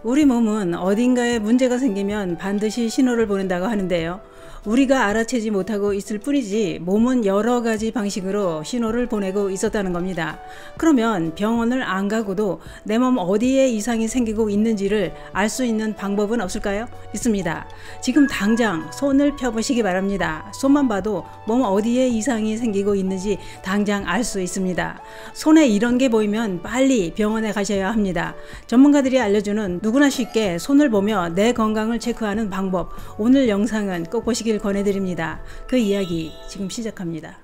우리 몸은 어딘가에 문제가 생기면 반드시 신호를 보낸다고 하는데요. 우리가 알아채지 못하고 있을 뿐이지 몸은 여러 가지 방식으로 신호를 보내고 있었다는 겁니다. 그러면 병원을 안 가고도 내 몸 어디에 이상이 생기고 있는지를 알 수 있는 방법은 없을까요? 있습니다. 지금 당장 손을 펴보시기 바랍니다. 손만 봐도 몸 어디에 이상이 생기고 있는지 당장 알 수 있습니다. 손에 이런 게 보이면 빨리 병원에 가셔야 합니다. 전문가들이 알려주는 누구나 쉽게 손을 보며 내 건강을 체크하는 방법, 오늘 영상은 꼭 보시길 권해드립니다. 그 이야기 지금 시작합니다.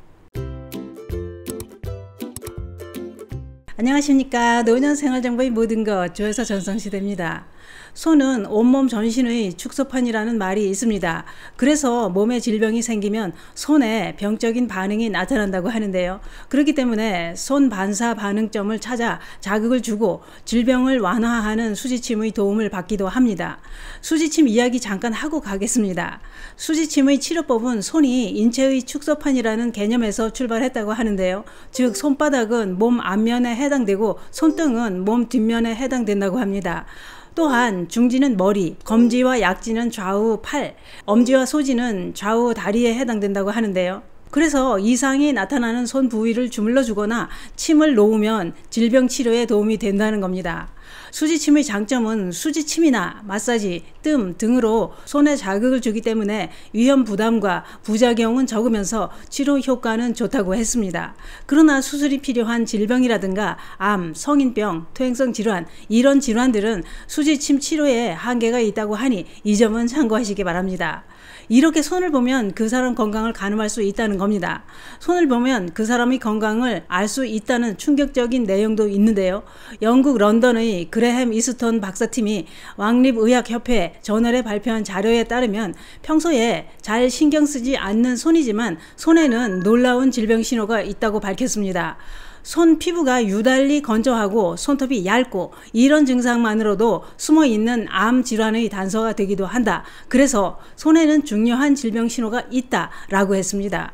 안녕하십니까. 노년생활정보의 모든 것 조여사 전성시대입니다. 손은 온몸 전신의 축소판이라는 말이 있습니다. 그래서 몸에 질병이 생기면 손에 병적인 반응이 나타난다고 하는데요. 그렇기 때문에 손 반사 반응점을 찾아 자극을 주고 질병을 완화하는 수지침의 도움을 받기도 합니다. 수지침 이야기 잠깐 하고 가겠습니다. 수지침의 치료법은 손이 인체의 축소판이라는 개념에서 출발했다고 하는데요. 즉 손바닥은 몸 앞면에 해당되고 손등은 몸 뒷면에 해당된다고 합니다. 또한 중지는 머리, 검지와 약지는 좌우 팔, 엄지와 소지는 좌우 다리에 해당된다고 하는데요. 그래서 이상이 나타나는 손 부위를 주물러 주거나 침을 놓으면 질병 치료에 도움이 된다는 겁니다. 수지침의 장점은 수지침이나 마사지, 뜸 등으로 손에 자극을 주기 때문에 위험 부담과 부작용은 적으면서 치료 효과는 좋다고 했습니다. 그러나 수술이 필요한 질병이라든가 암, 성인병, 퇴행성 질환 이런 질환들은 수지침 치료에 한계가 있다고 하니 이 점은 참고하시기 바랍니다. 이렇게 손을 보면 그 사람 건강을 가늠할 수 있다는 겁니다. 손을 보면 그 사람의 건강을 알 수 있다는 충격적인 내용도 있는데요. 영국 런던의 그레햄 이스톤 박사팀이 왕립의학협회 저널에 발표한 자료에 따르면 평소에 잘 신경 쓰지 않는 손이지만 손에는 놀라운 질병 신호가 있다고 밝혔습니다. 손 피부가 유달리 건조하고 손톱이 얇고 이런 증상만으로도 숨어있는 암 질환의 단서가 되기도 한다. 그래서 손에는 중요한 질병 신호가 있다라고 했습니다.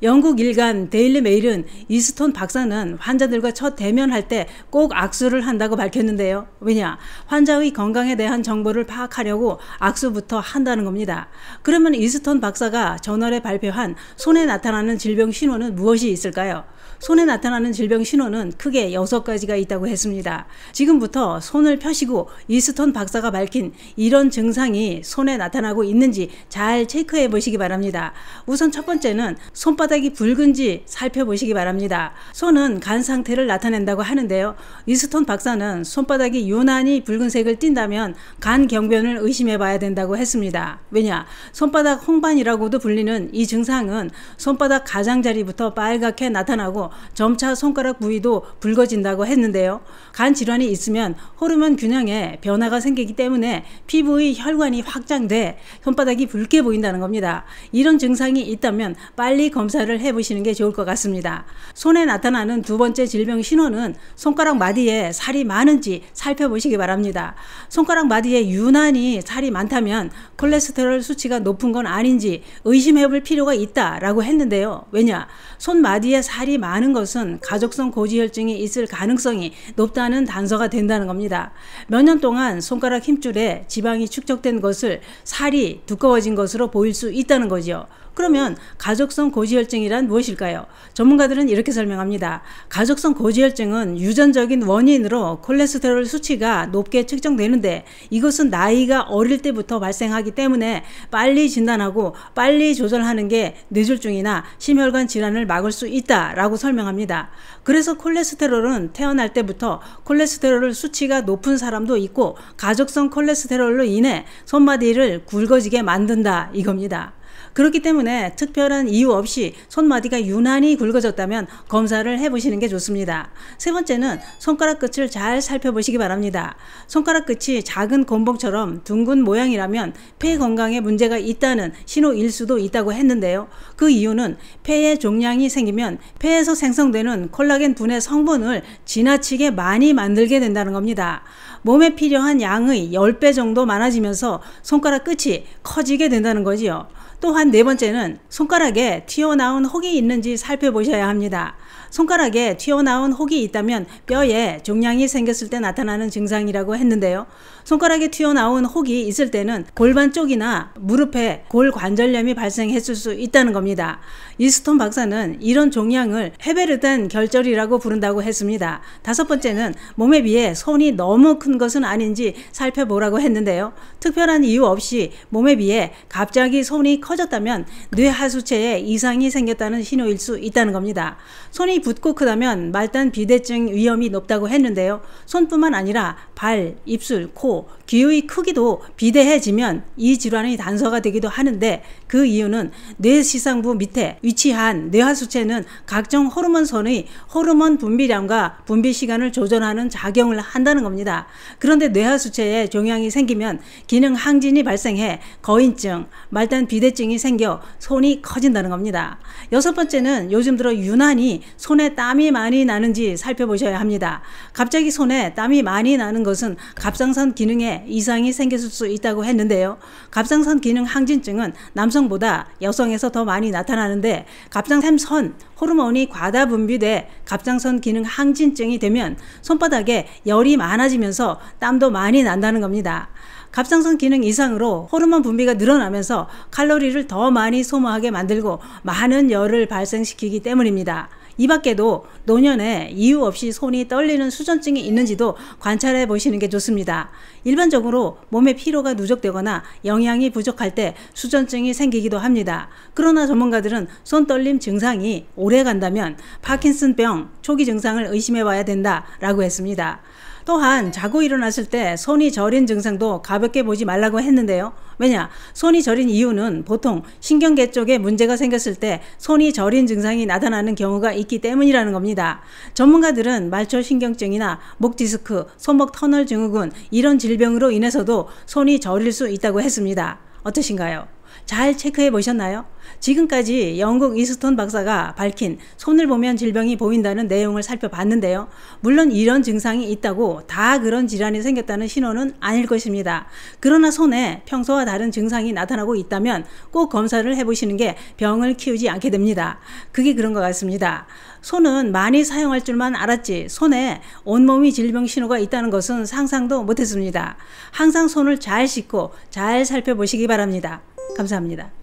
영국 일간 데일리 메일은 이스톤 박사는 환자들과 첫 대면할 때 꼭 악수를 한다고 밝혔는데요. 왜냐? 환자의 건강에 대한 정보를 파악하려고 악수부터 한다는 겁니다. 그러면 이스톤 박사가 저널에 발표한 손에 나타나는 질병 신호는 무엇이 있을까요? 손에 나타나는 질병 신호는 크게 6가지가 있다고 했습니다. 지금부터 손을 펴시고 이스톤 박사가 밝힌 이런 증상이 손에 나타나고 있는지 잘 체크해 보시기 바랍니다. 우선 첫 번째는 손바닥이 붉은지 살펴보시기 바랍니다. 손은 간 상태를 나타낸다고 하는데요. 이스톤 박사는 손바닥이 유난히 붉은색을 띈다면 간 경변을 의심해 봐야 된다고 했습니다. 왜냐? 손바닥 홍반이라고도 불리는 이 증상은 손바닥 가장자리부터 빨갛게 나타나고 점차 손가락 부위도 붉어진다고 했는데요. 간 질환이 있으면 호르몬 균형에 변화가 생기기 때문에 피부의 혈관이 확장돼 손바닥이 붉게 보인다는 겁니다. 이런 증상이 있다면 빨리 검사를 해보시는 게 좋을 것 같습니다. 손에 나타나는 두 번째 질병 신호는 손가락 마디에 살이 많은지 살펴보시기 바랍니다. 손가락 마디에 유난히 살이 많다면 콜레스테롤 수치가 높은 건 아닌지 의심해 볼 필요가 있다라고 했는데요. 왜냐? 손 마디에 살이 많은 것은 가족성 고지혈증이 있을 가능성이 높다는 단서가 된다는 겁니다. 몇 년 동안 손가락 힘줄에 지방이 축적된 것을 살이 두꺼워진 것으로 보일 수 있다는 거죠. 그러면 가족성 고지혈증이란 무엇일까요? 전문가들은 이렇게 설명합니다. 가족성 고지혈증은 유전적인 원인으로 콜레스테롤 수치가 높게 측정되는데 이것은 나이가 어릴 때부터 발생하기 때문에 빨리 진단하고 빨리 조절하는 게 뇌졸중이나 심혈관 질환을 막을 수 있다라고 설명합니다. 그래서 콜레스테롤은 태어날 때부터 콜레스테롤 수치가 높은 사람도 있고 가족성 콜레스테롤로 인해 손마디를 굵어지게 만든다 이겁니다. 그렇기 때문에 특별한 이유 없이 손마디가 유난히 굵어졌다면 검사를 해보시는 게 좋습니다. 세 번째는 손가락 끝을 잘 살펴보시기 바랍니다. 손가락 끝이 작은 곤봉처럼 둥근 모양이라면 폐 건강에 문제가 있다는 신호일 수도 있다고 했는데요. 그 이유는 폐에 종양이 생기면 폐에서 생성되는 콜라겐 분해 성분을 지나치게 많이 만들게 된다는 겁니다. 몸에 필요한 양의 10배 정도 많아지면서 손가락 끝이 커지게 된다는 거지요. 또한 네 번째는 손가락에 튀어나온 혹이 있는지 살펴보셔야 합니다. 손가락에 튀어나온 혹이 있다면 뼈에 종양이 생겼을 때 나타나는 증상이라고 했는데요. 손가락에 튀어나온 혹이 있을 때는 골반 쪽이나 무릎에 골관절염이 발생했을 수 있다는 겁니다. 이스톤 박사는 이런 종양을 헤베르덴 결절이라고 부른다고 했습니다. 다섯 번째는 몸에 비해 손이 너무 큰 것은 아닌지 살펴보라고 했는데요. 특별한 이유 없이 몸에 비해 갑자기 손이 커졌다면 뇌하수체에 이상이 생겼다는 신호일 수 있다는 겁니다. 손이 붓고 크다면 말단 비대증 위험이 높다고 했는데요. 손뿐만 아니라 발, 입술, 코, 귀의 크기도 비대해지면 이 질환의 단서가 되기도 하는데 그 이유는 뇌시상부 밑에 위치한 뇌하수체는 각종 호르몬선의 호르몬 분비량과 분비 시간을 조절하는 작용을 한다는 겁니다. 그런데 뇌하수체에 종양이 생기면 기능 항진이 발생해 거인증, 말단 비대증이 생겨 손이 커진다는 겁니다. 여섯 번째는 요즘 들어 유난히 손에 땀이 많이 나는지 살펴보셔야 합니다. 갑자기 손에 땀이 많이 나는 것은 갑상선 기능에 이상이 생겼을 수 있다고 했는데요. 갑상선 기능 항진증은 남성보다 여성에서 더 많이 나타나는데 갑상샘선 호르몬이 과다 분비돼 갑상선 기능 항진증이 되면 손바닥에 열이 많아지면서 땀도 많이 난다는 겁니다. 갑상선 기능 이상으로 호르몬 분비가 늘어나면서 칼로리를 더 많이 소모하게 만들고 많은 열을 발생시키기 때문입니다. 이 밖에도 노년에 이유 없이 손이 떨리는 수전증이 있는지도 관찰해 보시는 게 좋습니다. 일반적으로 몸에 피로가 누적되거나 영양이 부족할 때 수전증이 생기기도 합니다. 그러나 전문가들은 손떨림 증상이 오래 간다면 파킨슨병 초기 증상을 의심해 봐야 된다라고 했습니다. 또한 자고 일어났을 때 손이 저린 증상도 가볍게 보지 말라고 했는데요. 왜냐? 손이 저린 이유는 보통 신경계 쪽에 문제가 생겼을 때 손이 저린 증상이 나타나는 경우가 있기 때문이라는 겁니다. 전문가들은 말초신경증이나 목디스크, 손목 터널 증후군 이런 질병으로 인해서도 손이 저릴 수 있다고 했습니다. 어떠신가요? 잘 체크해 보셨나요? 지금까지 영국 이스톤 박사가 밝힌 손을 보면 질병이 보인다는 내용을 살펴봤는데요. 물론 이런 증상이 있다고 다 그런 질환이 생겼다는 신호는 아닐 것입니다. 그러나 손에 평소와 다른 증상이 나타나고 있다면 꼭 검사를 해보시는 게 병을 키우지 않게 됩니다. 그게 그런 것 같습니다. 손은 많이 사용할 줄만 알았지 손에 온몸이 질병 신호가 있다는 것은 상상도 못했습니다. 항상 손을 잘 씻고 잘 살펴보시기 바랍니다. 감사합니다.